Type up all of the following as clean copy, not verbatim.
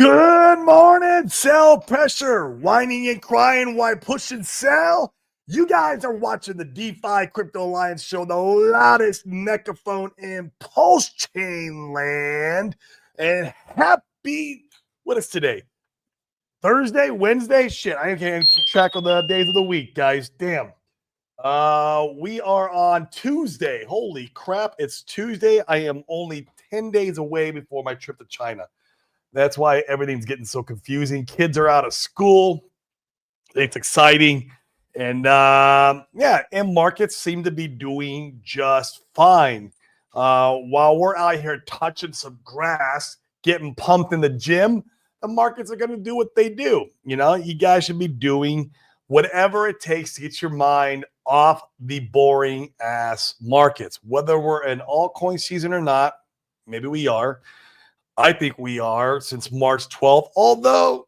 Good morning, sell pressure, whining and crying while pushing sell. You guys are watching the DeFi Crypto Alliance show, the loudest megaphone in pulse chain land. And happy, what is today? Thursday, Wednesday? Shit, I can't keep track of the days of the week, guys. Damn. We are on Tuesday. Holy crap, it's Tuesday. I am only 10 days away before my trip to China. That's why everything's getting so confusing. Kids are out of school. It's exciting. And and markets seem to be doing just fine. While we're out here touching some grass, getting pumped in the gym, the markets are going to do what they do. You know, you guys should be doing whatever it takes to get your mind off the boring ass markets. Whether we're in altcoin season or not, maybe we are. I think we are since March 12th, although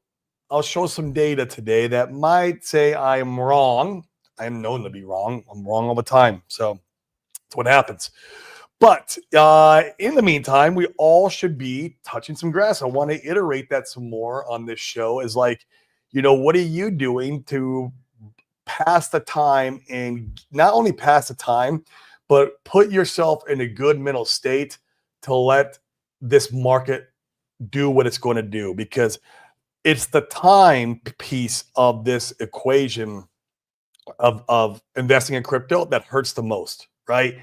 I'll show some data today that might say I am wrong. I am known to be wrong. I'm wrong all the time. So that's what happens. But in the meantime, we all should be touching some grass. I want to iterate that some more on this show is like, what are you doing to pass the time and not only pass the time, but put yourself in a good mental state to let this market do what it's going to do, because it's the time piece of this equation of investing in crypto that hurts the most, right?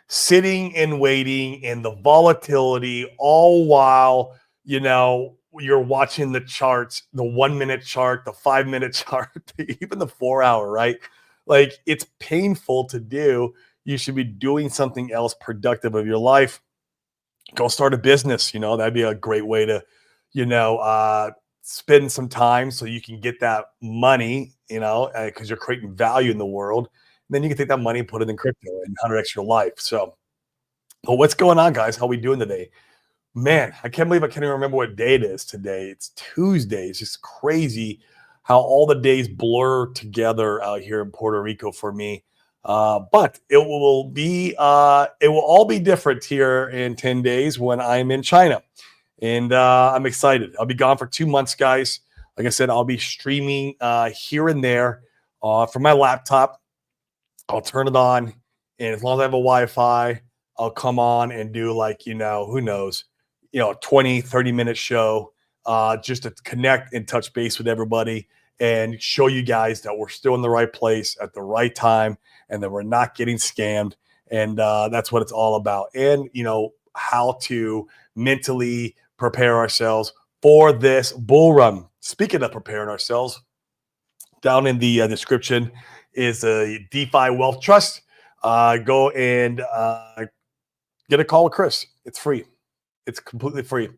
Sitting and waiting and the volatility, all while, you're watching the charts, the 1 minute chart, the 5 minute chart, even the 4 hour, right? Like, it's painful to do. You should be doing something else productive of your life. Go start a business. That'd be a great way to, spend some time so you can get that money, because you're creating value in the world. And then you can take that money and put it in crypto and 100x your life. So, but what's going on, guys? How we doing today? Man, I can't believe I can't even remember what day it is today. It's Tuesday. It's just crazy how all the days blur together out here in Puerto Rico for me. But it will all be different here in 10 days when I'm in China. And I'm excited. I'll be gone for 2 months, guys. Like I said, I'll be streaming here and there from my laptop. I'll turn it on. And as long as I have a Wi-Fi, I'll come on and do who knows, 20, 30-minute show just to connect and touch base with everybody and show you guys that we're still in the right place at the right time and that we're not getting scammed. And that's what it's all about. And, how to mentally prepare ourselves for this bull run. Speaking of preparing ourselves, down in the description is a DeFi Wealth Trust. Go and get a call with Chris. It's free. It's completely free.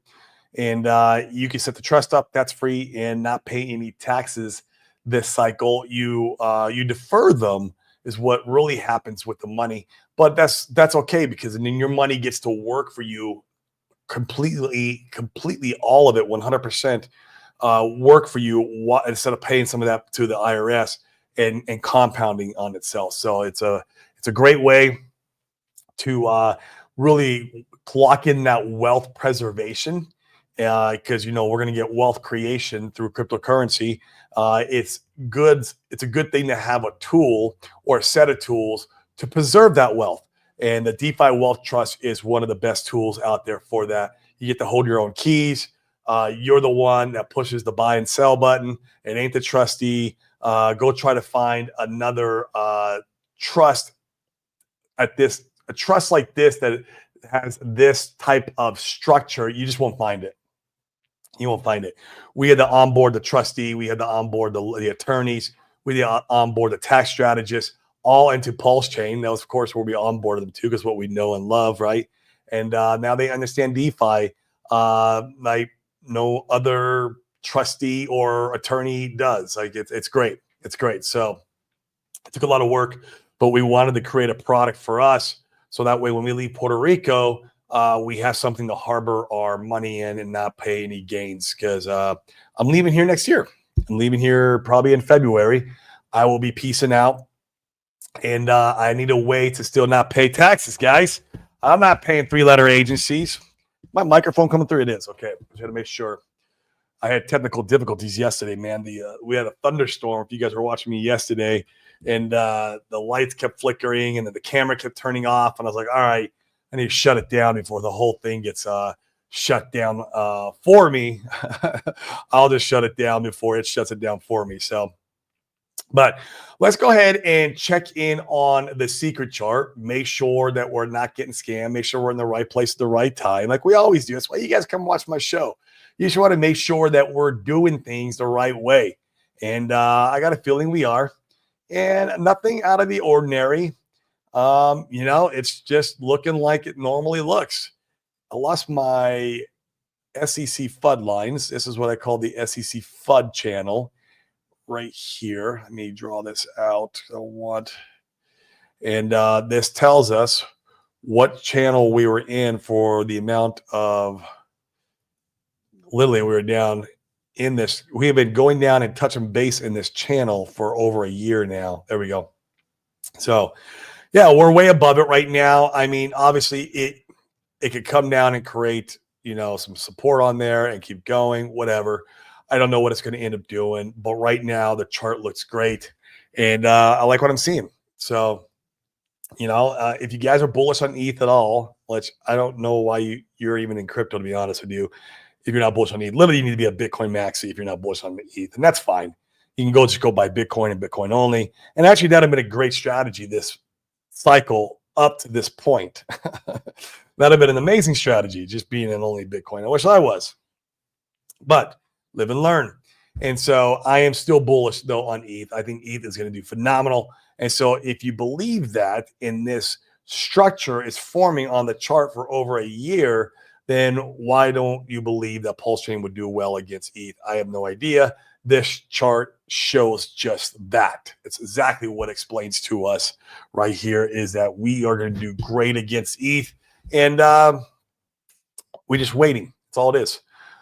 And you can set the trust up. That's free and not pay any taxes this cycle. You defer them is what really happens with the money. But that's okay, because then your money gets to work for you completely, all of it, 100% work for you instead of paying some of that to the IRS and compounding on itself. So it's a great way to really lock in that wealth preservation, because we're going to get wealth creation through cryptocurrency. It's a good thing to have a tool or a set of tools to preserve that wealth. And the DeFi Wealth Trust is one of the best tools out there for that. You get to hold your own keys. You're the one that pushes the buy and sell button. It ain't the trustee. Go try to find another trust a trust like this that has this type of structure. You just won't find it. You won't find it. We had to onboard the trustee. We had to onboard the attorneys. We had to onboard the tax strategists, all into Pulse Chain. That was, of course, where we onboarded them too, because what we know and love, right? And now they understand DeFi like no other trustee or attorney does. Like it's great. It's great. So it took a lot of work, but we wanted to create a product for us, so that way when we leave Puerto Rico, we have something to harbor our money in and not pay any gains, because I'm leaving here next year. I'm leaving here probably in February. I will be peacing out, and I need a way to still not pay taxes, guys. I'm not paying 3-letter agencies. My microphone coming through? It is. Okay. I just had to make sure. I had technical difficulties yesterday, man. We had a thunderstorm. If you guys were watching me yesterday, and the lights kept flickering, and then the camera kept turning off, and I was like, all right, I need to shut it down before the whole thing gets shut down for me. I'll just shut it down before it shuts it down for me. So, but let's go ahead and check in on the secret chart. Make sure that we're not getting scammed. Make sure we're in the right place at the right time, like we always do. That's why you guys come watch my show. You just want to make sure that we're doing things the right way. And I got a feeling we are. And nothing out of the ordinary. It's just looking like it normally looks. I lost my SEC FUD lines. This is what I call the SEC FUD channel right here. Let me draw this out. And this tells us what channel we were in for the amount of, literally we were down in this. We have been going down and touching base in this channel for over a year now. There we go. So yeah, we're way above it right now. I mean, obviously it could come down and create, some support on there and keep going, whatever. I don't know what it's going to end up doing, but right now the chart looks great, and I like what I'm seeing. So, if you guys are bullish on ETH at all, which I don't know why you're even in crypto, to be honest with you. If you're not bullish on ETH, literally you need to be a Bitcoin maxi if you're not bullish on ETH, and that's fine. You can just go buy Bitcoin and Bitcoin only. And actually, that would have been a great strategy this cycle up to this point. That'd have been an amazing strategy, just being an only Bitcoin. I wish I was, but live and learn. And so I am still bullish though on ETH. I think ETH is going to do phenomenal. And so if you believe that in this structure is forming on the chart for over a year, then why don't you believe that Pulse Chain would do well against ETH? I have no idea. This chart shows just that. It's exactly what explains to us right here is that we are going to do great against ETH. And we're just waiting. That's all it is.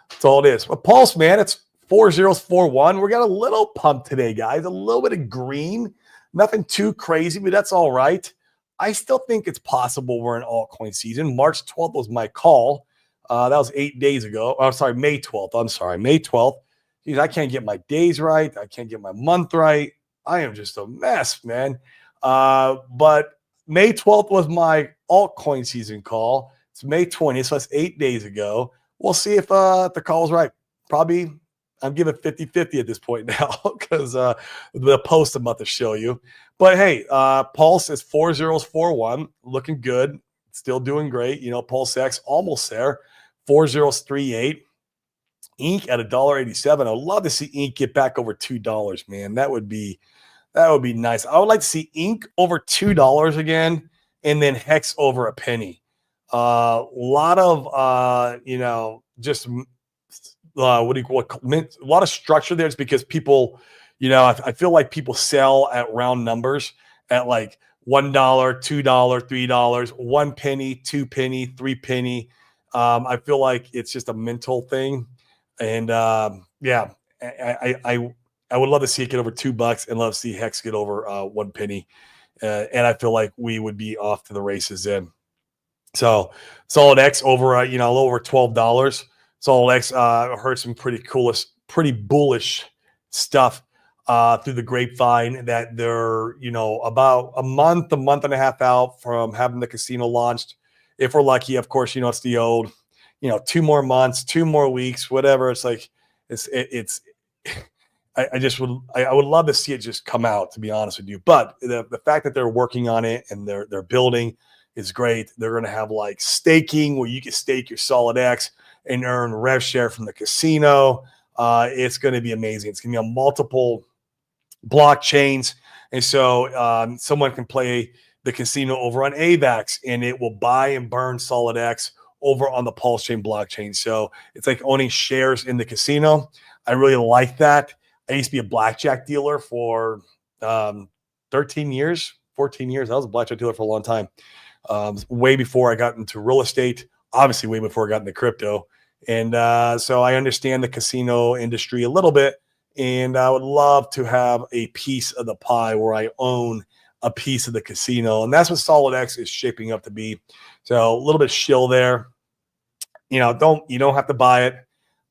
That's all it is. But Pulse, man, it's 4041. We got a little pump today, guys. A little bit of green. Nothing too crazy, but that's all right. I still think it's possible we're in altcoin season. March 12th was my call. That was 8 days ago. I'm sorry, May 12th. I'm sorry, May 12th. Geez, I can't get my days right. I can't get my month right. I am just a mess, man. But May 12th was my altcoin season call. It's May 20th, so that's 8 days ago. We'll see if the call's right. Probably I'm giving 50-50 at this point now because the post I'm about to show you. But hey, Pulse is 4041, looking good. Still doing great. Pulse X almost there, 4038. Ink at $1.87. I'd love to see Ink get back over $2, man. That would be nice. I would like to see Ink over $2 again, and then Hex over a penny. A lot of just what do you call it? A lot of structure there. It's because people, I feel like people sell at round numbers at like $1, $2, $3, 1 penny, 2 penny, 3 penny. I feel like it's just a mental thing. And yeah, I would love to see it get over $2 and love to see Hex get over 1 penny. And I feel like we would be off to the races then. So Solid X over a little over $12. Solid X heard some pretty bullish stuff through the grapevine that they're about a month and a half out from having the casino launched. If we're lucky, of course, it's the old 2 more months, 2 more weeks, whatever. It's like I would love to see it just come out, to be honest with you. But the fact that they're working on it and they're building is great. They're going to have like staking where you can stake your Solid X and earn rev share from the casino. It's going to be amazing. It's going to be on multiple blockchains. And so someone can play the casino over on AVAX and it will buy and burn Solid X over on the Pulse Chain blockchain. So it's like owning shares in the casino. I really like that. I used to be a blackjack dealer for 13 years, 14 years. I was a blackjack dealer for a long time. Way before I got into real estate, obviously way before I got into crypto. And so I understand the casino industry a little bit. And I would love to have a piece of the pie where I own a piece of the casino. And that's what Solid X is shaping up to be. So a little bit shill there. You don't have to buy it.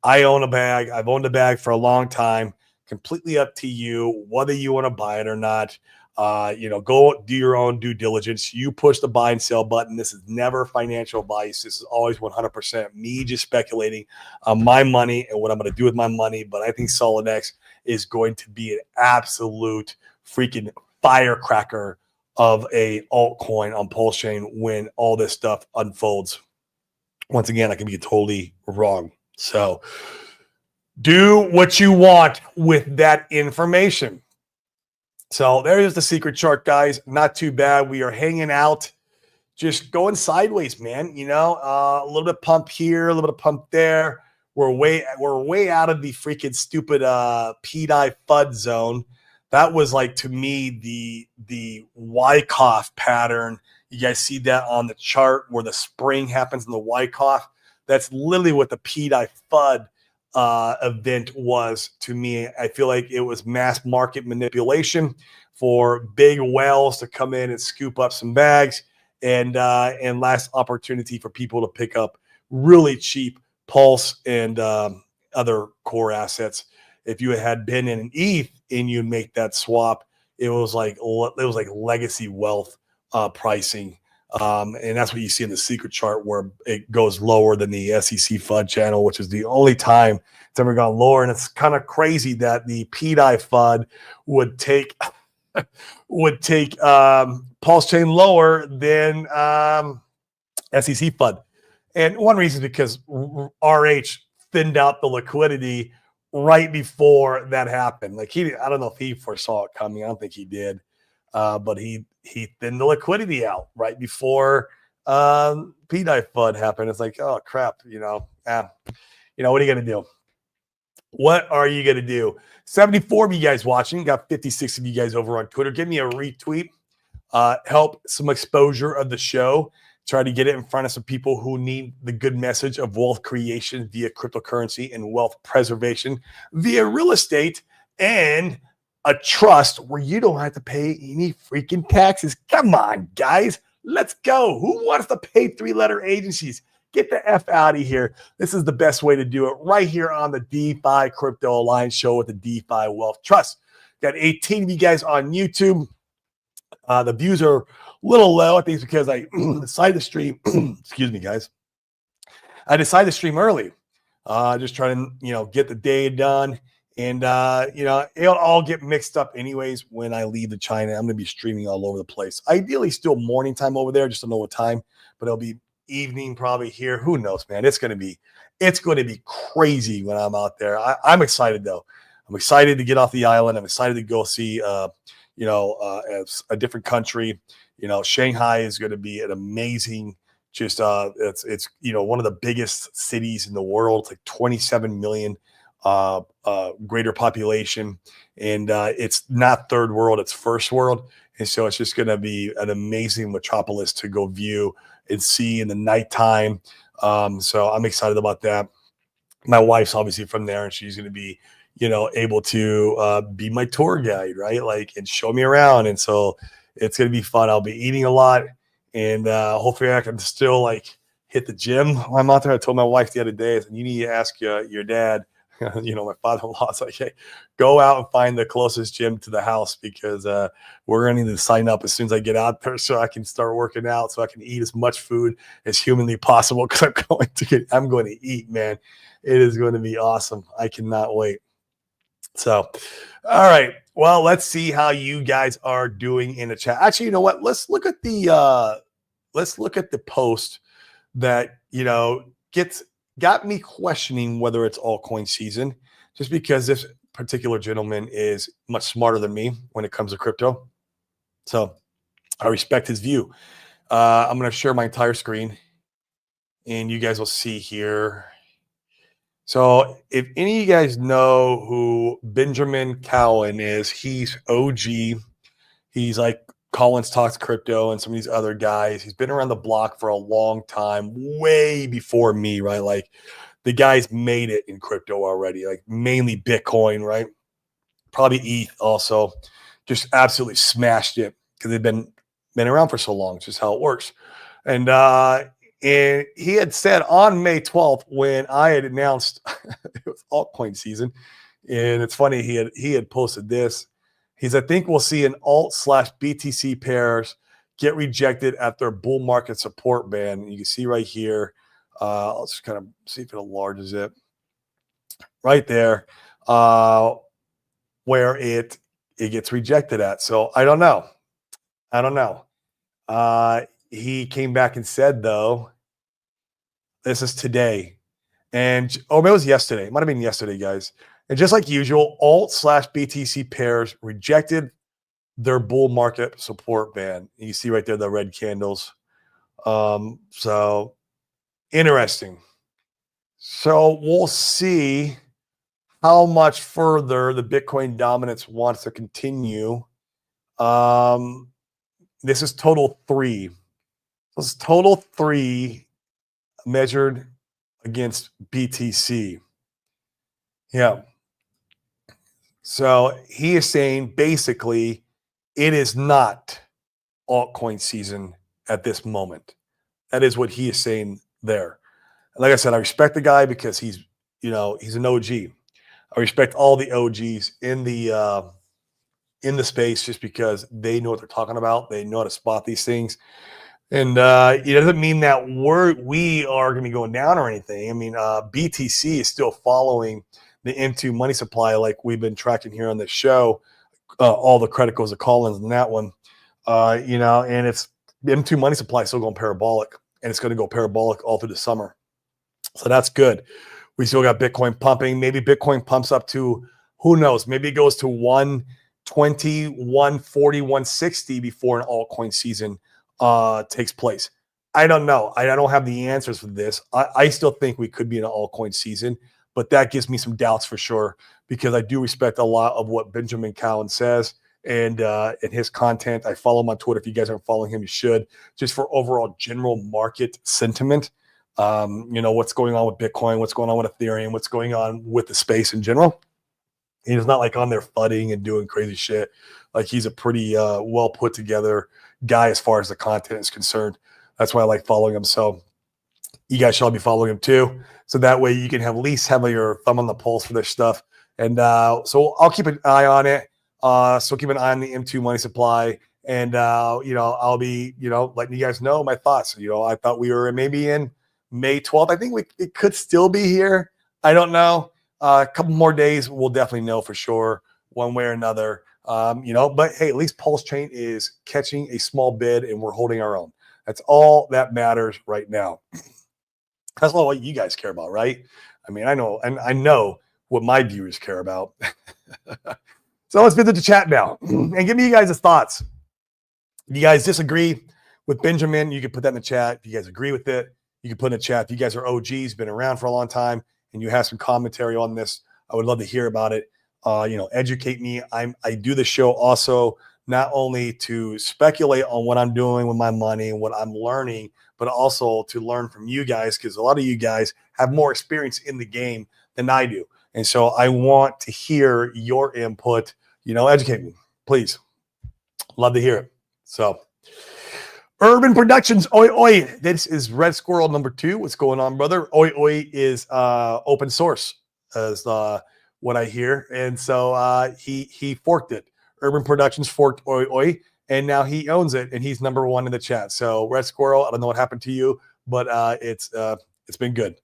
I own a bag. I've owned a bag for a long time. Completely up to you whether you want to buy it or not. Go do your own due diligence. You push the buy and sell button. This is never financial advice. This is always 100% me just speculating on my money and what I'm going to do with my money. But I think SolidX is going to be an absolute freaking firecracker of a altcoin on Pulse Chain when all this stuff unfolds. Once again, I can be totally wrong. So do what you want with that information. So there's the secret chart, guys. Not too bad. We are hanging out, just going sideways, man. A little bit pump here, a little bit of pump there. We're way out of the freaking stupid PDI FUD zone. That was like, to me, the Wyckoff pattern. You guys see that on the chart where the spring happens in the Wyckoff. That's literally what the PDI FUD event was to me. I feel like it was mass market manipulation for big whales to come in and scoop up some bags, and last opportunity for people to pick up really cheap Pulse and other core assets. If you had been in an ETH and you make that swap, it was like legacy wealth pricing. And that's what you see in the secret chart, where it goes lower than the SEC FUD channel, which is the only time it's ever gone lower. And it's kind of crazy that the PDI FUD would take Pulse Chain lower than SEC FUD. And one reason is because RH thinned out the liquidity right before that happened. Like, I don't know if he foresaw it coming. I don't think he did. But he thinned the liquidity out right before PDI FUD happened. It's like, oh crap, what are you gonna do? What are you gonna do? 74 of you guys watching, got 56 of you guys over on Twitter. Give me a retweet, help some exposure of the show. Try to get it in front of some people who need the good message of wealth creation via cryptocurrency and wealth preservation via real estate and a trust where you don't have to pay any freaking taxes. Come on, guys. Let's go. Who wants to pay 3-letter agencies? Get the F out of here. This is the best way to do it right here on the DeFi Crypto Alliance show with the DeFi Wealth Trust. Got 18 of you guys on YouTube. The views are a little low. I think it's because I decided to stream. Excuse me, guys. I decided to stream early. Just trying to, get the day done. And, it'll all get mixed up anyways when I leave to China. I'm going to be streaming all over the place. Ideally, still morning time over there. Just don't know what time. But it'll be evening probably here. Who knows, man? It's going to be crazy when I'm out there. I'm excited, though. I'm excited to get off the island. I'm excited to go see, a different country. Shanghai is going to be an amazing, just it's one of the biggest cities in the world. It's like 27 million greater population, and it's not third world, it's first world. And so it's just going to be an amazing metropolis to go view and see in the nighttime. So I'm excited about that. My wife's obviously from there, and she's going to be able to be my tour guide, right? Like, and show me around. And so it's going to be fun. I'll be eating a lot, and hopefully I can still hit the gym while I'm out there. I told my wife the other day, I said, you need to ask your dad. My father-in-law's like, hey, go out and find the closest gym to the house, because we're going to need to sign up as soon as I get out there so I can start working out, so I can eat as much food as humanly possible, because I'm going to eat, man. It is going to be awesome. I cannot wait. So, all right. Well, let's see how you guys are doing in the chat. Actually, you know what? Let's look at the post that got me questioning whether it's altcoin season, just because this particular gentleman is much smarter than me when it comes to crypto. So I respect his view. I'm going to share my entire screen, and you guys will see here. So if any of you guys know who Benjamin Cowan is, he's OG. He's like Collins Talks Crypto and some of these other guys. He's been around the block for a long time, way before me, right? Like, the guy's made it in crypto already, like mainly Bitcoin, right? Probably ETH also. Just absolutely smashed it because they've been around for so long. It's just how it works. And And he had said on May 12th when I had announced it was altcoin season, and it's funny he had posted this. I think we'll see an alt slash BTC pairs get rejected at their bull market support band. And you can see right here. I'll just kind of see if it enlarges it right there, where it gets rejected at. So I don't know. I don't know. He came back and said, though, this is today. And maybe it was yesterday. It might have been yesterday, guys. And just like usual, alt slash BTC pairs rejected their bull market support band. You see right there the red candles. So interesting. So we'll see how much further the Bitcoin dominance wants to continue. This is total 3. This is total 3 measured against BTC. Yeah. So he is saying basically it is not altcoin season at this moment. That is what he is saying there. Like I said, I respect the guy because he's an OG. I respect all the OGs in the space just because they know what they're talking about. They know how to spot these things. And it doesn't mean that we are going to be going down or anything. I mean, BTC is still following the M2 money supply like we've been tracking here on this show. All the credit goes to Collins in that one. And it's the M2 money supply is still going parabolic, and it's going to go parabolic all through the summer. So that's good. We still got Bitcoin pumping. Maybe Bitcoin pumps up to, who knows, maybe it goes to 120, 140, 160 before an altcoin season takes place. I don't know. I don't have the answers for this. I still think we could be in an altcoin season, but that gives me some doubts for sure, because I do respect a lot of what Benjamin Cowan says and his content. I follow him on Twitter. If you guys aren't following him, you should, just for overall general market sentiment. What's going on with Bitcoin, what's going on with Ethereum, what's going on with the space in general. He's not like on there fudding and doing crazy shit. Like, he's a pretty well put together guy as far as the content is concerned. That's why I like following him. So you guys should be following him too. So that way you can at least have your thumb on the pulse for this stuff. And so I'll keep an eye on it. So keep an eye on the M2 money supply. And, I'll be, letting you guys know my thoughts. I thought we were maybe in May 12th. I think it could still be here. I don't know. A couple more days, we'll definitely know for sure, one way or another. But hey, at least Pulse Chain is catching a small bid and we're holding our own. That's all that matters right now. That's all what you guys care about, right? I mean, I know, and I know what my viewers care about. So let's visit the chat now and give me you guys' thoughts. If you guys disagree with Benjamin, you can put that in the chat. If you guys agree with it, you can put in the chat. If you guys are OGs, been around for a long time, and you have some commentary on this, I would love to hear about it. Educate me. I do the show also not only to speculate on what I'm doing with my money and what I'm learning, but also to learn from you guys, because a lot of you guys have more experience in the game than I do. And so I want to hear your input. Educate me, please. Love to hear it. So Urban Productions, oi oi. This is Red Squirrel number 2. What's going on, brother? Oi oi is open source, as what I hear, and so he forked it. Urban Productions forked oi oi, and now he owns it, and he's number 1 in the chat. So Red Squirrel, I don't know what happened to you, but it's been good.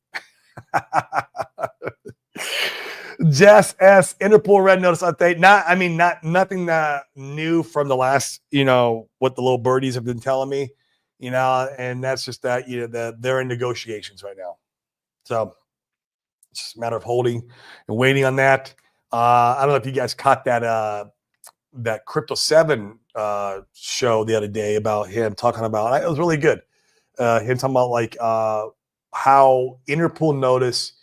Jess S. Interpol red notice update. Nothing new from the last, what the little birdies have been telling me, and that's just that, they're in negotiations right now. So it's just a matter of holding and waiting on that. I don't know if you guys caught that Crypto 7 show the other day about him talking about, it was really good. Him talking about how Interpol notice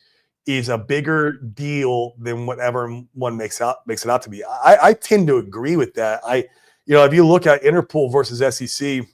is a bigger deal than whatever one makes it out to be. I tend to agree with that. If you look at Interpol versus SEC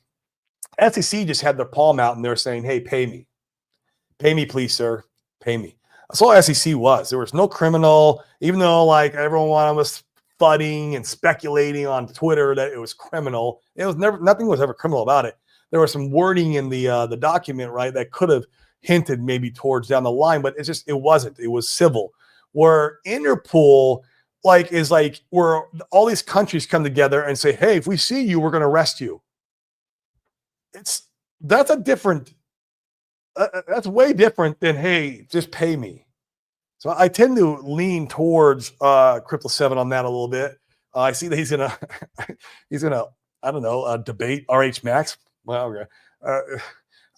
just had their palm out and they're saying, hey, pay me, please, sir, pay me. That's all SEC was. There was no criminal, even though everyone was fudding and speculating on Twitter that it was criminal. Nothing was ever criminal about it. there was some wording in the document, right, that could have hinted maybe towards down the line, but it wasn't. It was civil. Where Interpol is like where all these countries come together and say, hey, if we see you, we're going to arrest you. It's that's a different that's way different than, hey, just pay me. So I tend to lean towards Crypto 7 on that a little bit. I see that he's gonna he's gonna, I don't know, debate RH Max. Well, okay.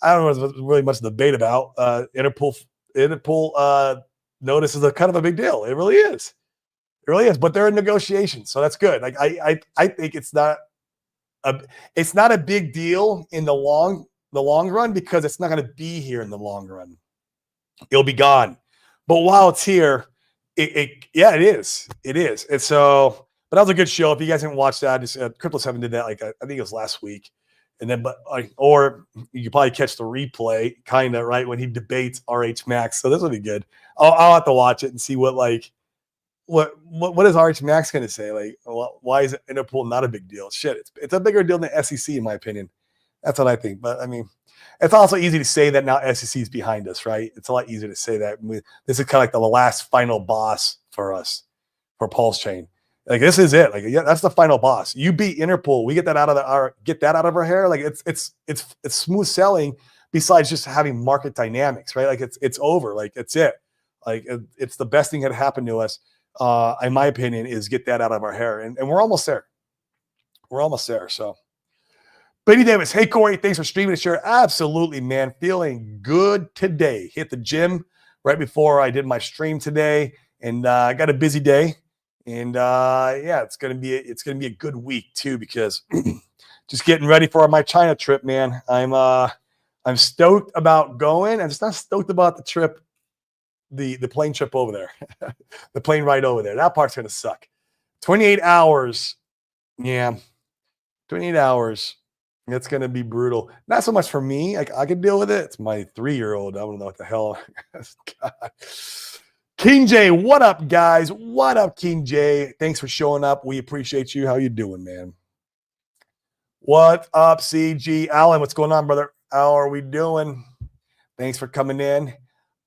I don't know what there's really much to debate about. Interpol notice is a kind of a big deal. It really is. It really is. But they're in negotiations, so that's good. Like I think it's not a big deal in the long run because it's not going to be here in the long run. It'll be gone. But while it's here, it is. It is. And so, but that was a good show. If you guys haven't watched that, just Crypto 7 did that I think it was last week. And then, or you could probably catch the replay, kind of, right, when he debates RH Max. So this will be good. I'll have to watch it and see what is RH Max going to say? Like, why is Interpol not a big deal? Shit, it's a bigger deal than the SEC, in my opinion. That's what I think. But I mean, it's also easy to say that now SEC is behind us, right? It's a lot easier to say that. This is kind of like the last final boss for us, for Pulse Chain. Like, this is it. Like, yeah, that's the final boss. You beat Interpol. We get that out of our hair. Like, it's smooth selling. Besides just having market dynamics, right? Like, it's over. Like, it's it. Like, it's the best thing that happened to us. In my opinion, is get that out of our hair. And we're almost there. We're almost there. So, Benny Davis, hey, Corey, thanks for streaming the show. Absolutely, man. Feeling good today. Hit the gym right before I did my stream today. And I got a busy day. And yeah, it's gonna be a good week too, because just getting ready for my China trip, man. I'm stoked about going. I'm just not stoked about the trip. The plane trip over there, the plane ride over there. That part's gonna suck. 28 hours, yeah, 28 hours. It's gonna be brutal. Not so much for me. I can deal with it. It's my 3-year-old. I don't know what the hell. God. King J, what up, guys? What up, King J? Thanks for showing up. We appreciate you. How you doing, man? What up, CG Alan? What's going on, brother? How are we doing? Thanks for coming in.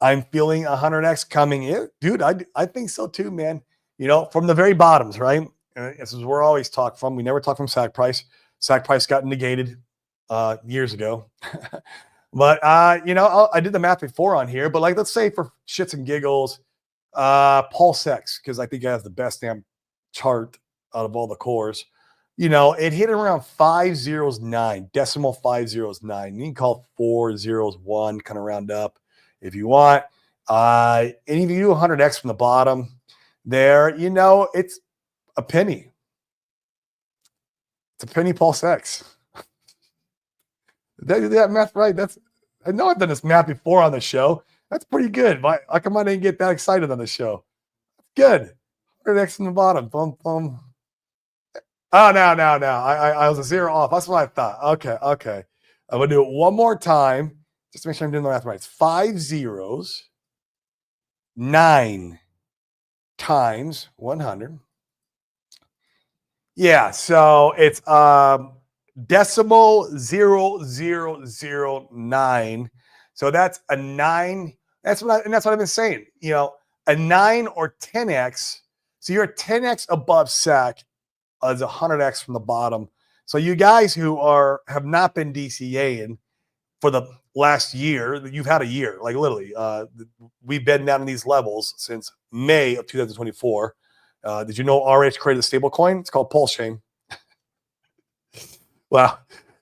I'm feeling 100x coming in. Dude, I think so too, man. You know, from the very bottoms, right? This is where I always talk from. We never talk from SAC price. SAC price got negated years ago. But, you know, I did the math before on here. But, like, let's say for shits and giggles, Pulse X, because I think it has the best damn chart out of all the cores. You know, it hit around 509, decimal 509. You can call it 401, kind of round up if you want. And if you do 100x from the bottom there, you know, it's a penny. It's a penny Pulse X. Did I do that math right? I know I've done this math before on the show. That's pretty good. How come I didn't get that excited on the show? Good. 100x from the bottom. Boom, boom. Oh, no. I was a zero off. That's what I thought. Okay. I'm going to do it one more time. Just to make sure I'm doing the math right. It's 5 zeros, 9 times 100. Yeah, so it's decimal 0009. So that's a 9. That's what I've been saying. You know, a 9 or 10x. So you're 10x above SAC as 100x from the bottom. So you guys who have not been DCAing for the last year, you've had a year, like literally. We've been down in these levels since May of 2024. Did you know RH created a stable coin? It's called Pulse Chain. Well,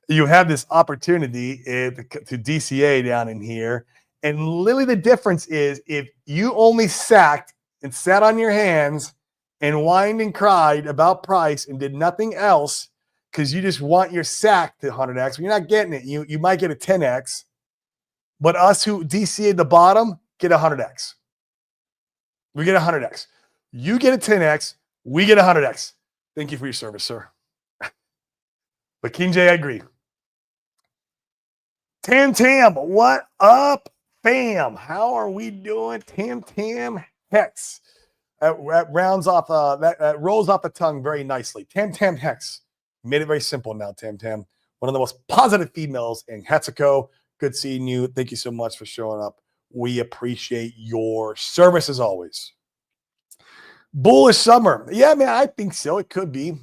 you have this opportunity to DCA down in here. And literally the difference is if you only sacked and sat on your hands and whined and cried about price and did nothing else because you just want your sack to 100x, when you're not getting it, you might get a 10x. But us who DCA the bottom get 100x. We get 100x. You get a 10x. We get 100x. Thank you for your service, sir. But King J, I agree. Tam, what up, fam? How are we doing? Tam Hex. That rounds off. That rolls off the tongue very nicely. Tam Hex. Made it very simple now, Tam. one of the most positive females in Hetsuko. Good seeing you. Thank you so much for showing up. We appreciate your service as always. Bullish summer. Yeah, man, I think so. It could be.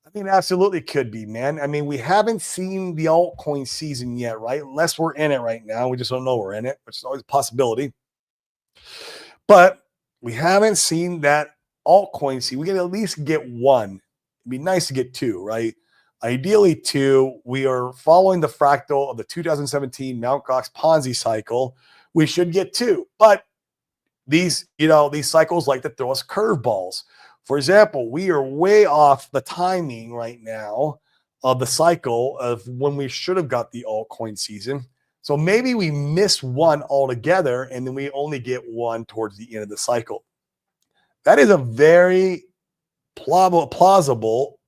I mean, absolutely could be, man. I mean, we haven't seen the altcoin season yet, right? Unless we're in it right now. We just don't know we're in it, which is always a possibility. But we haven't seen that altcoin season. We can at least get one. It'd be nice to get two, right? Ideally, two. We are following the fractal of the 2017 Mt. Gox Ponzi cycle. We should get two. But these cycles like to throw us curveballs. For example, we are way off the timing right now of the cycle of when we should have got the altcoin season. So maybe we miss one altogether, and then we only get one towards the end of the cycle. That is a very plausible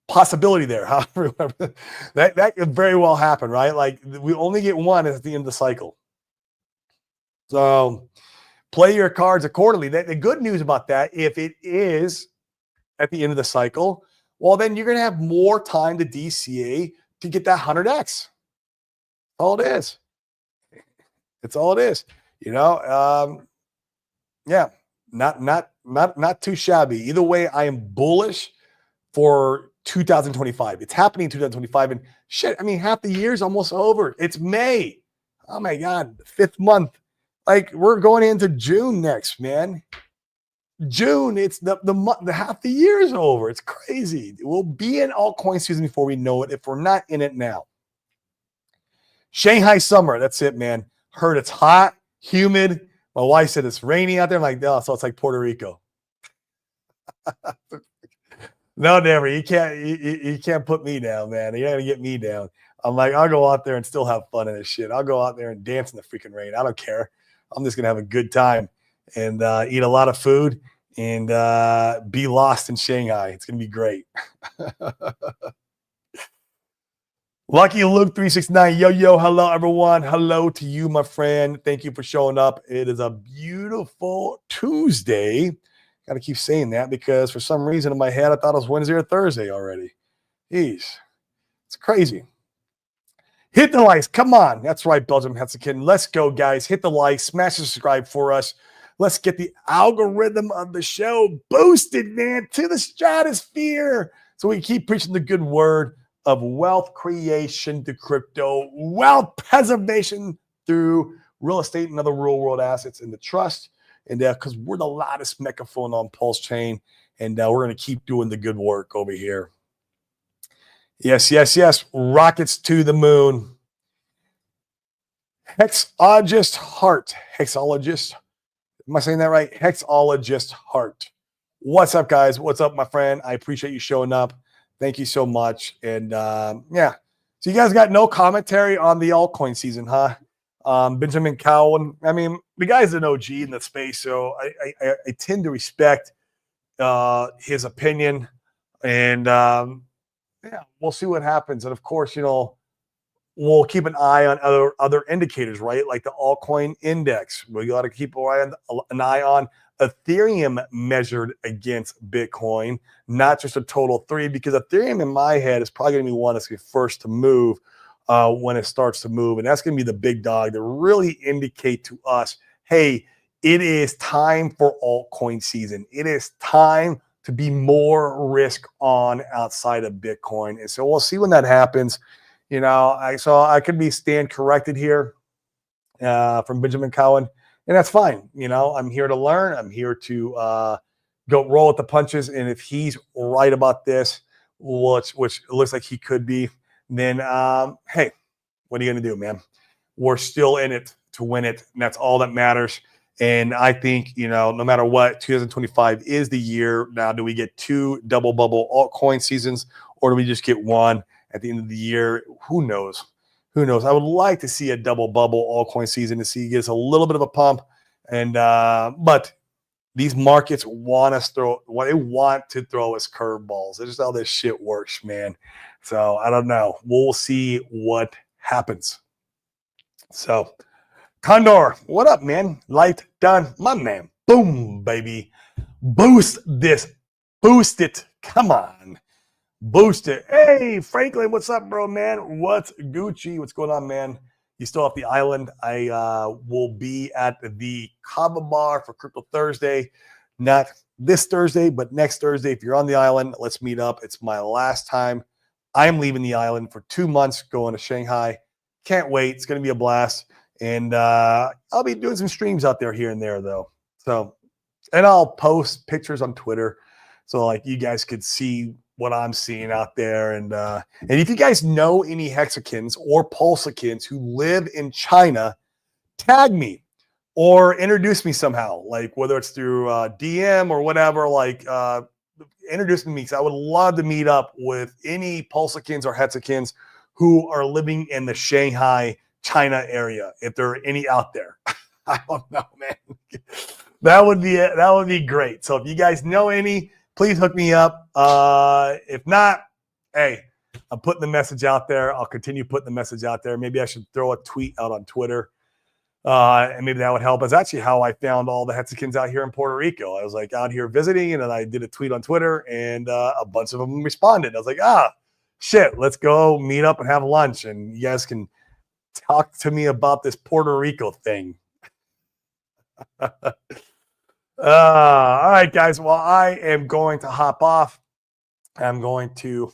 possibility there. That could very well happen, right? Like we only get one at the end of the cycle. So play your cards accordingly. The good news about that, if it is at the end of the cycle, well, then you're going to have more time to DCA to get that 100x. All it is. It's all it is. Yeah, not too shabby. Either way, I am bullish for 2025. It's happening in 2025, and shit. I mean, half the year's almost over. It's May. Oh my God, the 5th month. Like we're going into June next, man. June, it's the half the year is over. It's crazy. We'll be in altcoin season before we know it if we're not in it now. Shanghai summer. That's it, man. Heard it's hot, humid. My wife said it's rainy out there. I'm like, oh, so it's like Puerto Rico. No, never. You can't put me down, man. You're not gonna get me down. I'm like, I'll go out there and still have fun in this shit. I'll go out there and dance in the freaking rain. I don't care. I'm just gonna have a good time and eat a lot of food and be lost in Shanghai. It's gonna be great. Lucky Luke 369. Yo, hello everyone. Hello to you, my friend. Thank you for showing up. It is a beautiful Tuesday. Got to keep saying that because for some reason in my head I thought it was Wednesday or Thursday already. Jeez, it's crazy. Hit the likes. Come on. That's right, Belgium Hetzikin. Let's go, guys. Hit the like. Smash the subscribe for us. Let's get the algorithm of the show boosted, man, to the stratosphere so we keep preaching the good word of wealth creation to crypto, wealth preservation through real estate and other real world assets into trust. And because we're the loudest megaphone on Pulse Chain, and we're going to keep doing the good work over here. Yes. Rockets to the moon. Hexologist Heart. Hexologist. Am I saying that right? Hexologist Heart. What's up, guys? What's up, my friend? I appreciate you showing up. Thank you so much. And yeah. So you guys got no commentary on the altcoin season, huh? Benjamin Cowan. I mean, the guy's an OG in the space, so I tend to respect his opinion. And yeah, we'll see what happens. And of course, we'll keep an eye on other indicators, right? Like the altcoin index. We got to keep an eye on Ethereum measured against Bitcoin, not just a total 3, because Ethereum in my head is probably going to be one that's first to move when it starts to move. And that's going to be the big dog that really indicate to us, hey, it is time for altcoin season. It is time to be more risk on outside of Bitcoin. And so we'll see when that happens. I could be stand corrected here from Benjamin Cowan, and that's fine. I'm here to learn. I'm here to go roll with the punches. And if he's right about this, which it looks like he could be, then hey, what are you going to do, man? We're still in it to win it, and that's all that matters. And I think, no matter what, 2025 is the year. Now, do we get 2 double bubble altcoin seasons, or do we just get one at the end of the year? Who knows? Who knows? I would like to see a double bubble altcoin season to see get us a little bit of a pump. And but these markets want to throw us curveballs. That's just how this shit works, man. So I don't know. We'll see what happens. So Condor, what up, man? Light done, my man. Boom, baby. Boost this. Boost it. Come on. Boost it. Hey, Franklin, what's up, bro, man? What's Gucci? What's going on, man? You still off the island? I will be at the Kava Bar for Crypto Thursday. Not this Thursday, but next Thursday. If you're on the island, let's meet up. It's my last time. I'm leaving the island for 2 months, going to Shanghai. Can't wait. It's going to be a blast. And I'll be doing some streams out there here and there, though. So, and I'll post pictures on Twitter so like you guys could see what I'm seeing out there. And if you guys know any hexicans or pulsicans who live in China, tag me or introduce me somehow, like whether it's through DM or whatever, like introduce me, because I would love to meet up with any pulsicans or hexicans who are living in the Shanghai, China area, if there are any out there. I don't know, man. That would be great. So if you guys know any, please hook me up. If not, hey, I'm putting the message out there. I'll continue putting the message out there. Maybe I should throw a tweet out on Twitter, and maybe that would help. That's actually how I found all the hexicans out here in Puerto Rico. I was like out here visiting, and then I did a tweet on Twitter, and a bunch of them responded. I was like, shit, let's go meet up and have lunch, and you guys can talk to me about this Puerto Rico thing. All right, guys. Well, I am going to hop off. I'm going to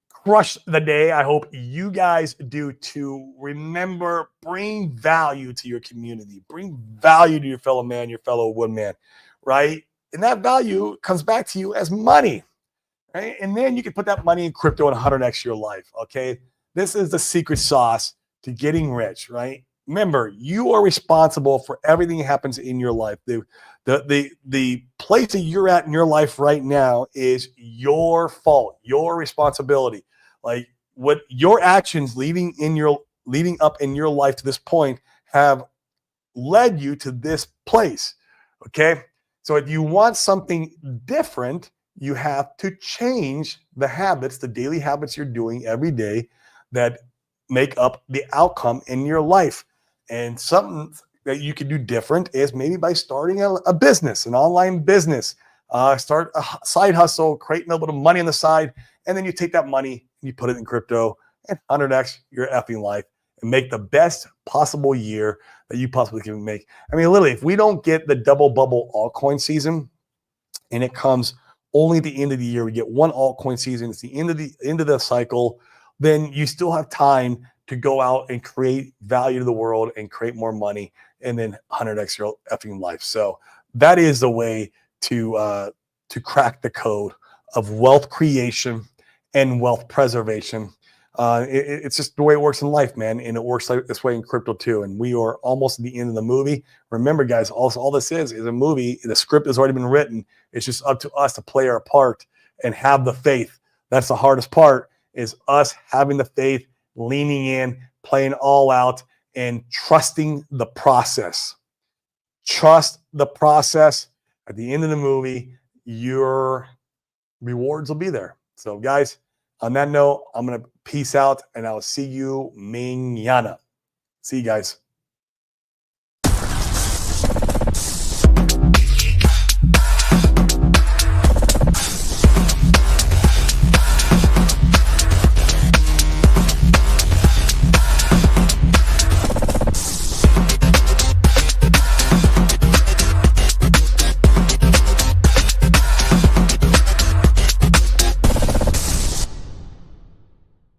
crush the day. I hope you guys do too. Remember, bring value to your community. Bring value to your fellow man, your fellow woodman, right? And that value comes back to you as money, right? And then you can put that money in crypto and 100x your life, okay? This is the secret sauce to getting rich, right? Remember, you are responsible for everything that happens in your life. The place that you're at in your life right now is your fault, your responsibility. Like what your actions leading up in your life to this point have led you to this place. Okay. So if you want something different, you have to change the habits, the daily habits you're doing every day that make up the outcome in your life. And something that you can do different is maybe by starting a business, an online business, start a side hustle, create a little bit of money on the side, and then you take that money and you put it in crypto and 100x your effing life and make the best possible year that you possibly can make. I mean, literally, if we don't get the double bubble altcoin season, and it comes only at the end of the year, we get one altcoin season, it's the end of the cycle, then you still have time to go out and create value to the world and create more money and then 100x your effing life. So that is the way to crack the code of wealth creation and wealth preservation. It's just the way it works in life, man. And it works like this way in crypto too. And we are almost at the end of the movie. Remember, guys, all this is a movie. The script has already been written. It's just up to us to play our part and have the faith. That's the hardest part, is us having the faith, leaning in, playing all out, and trusting the process. Trust the process. At the end of the movie, your rewards will be there. So, guys, on that note, I'm going to peace out, and I'll see you mañana. See you guys.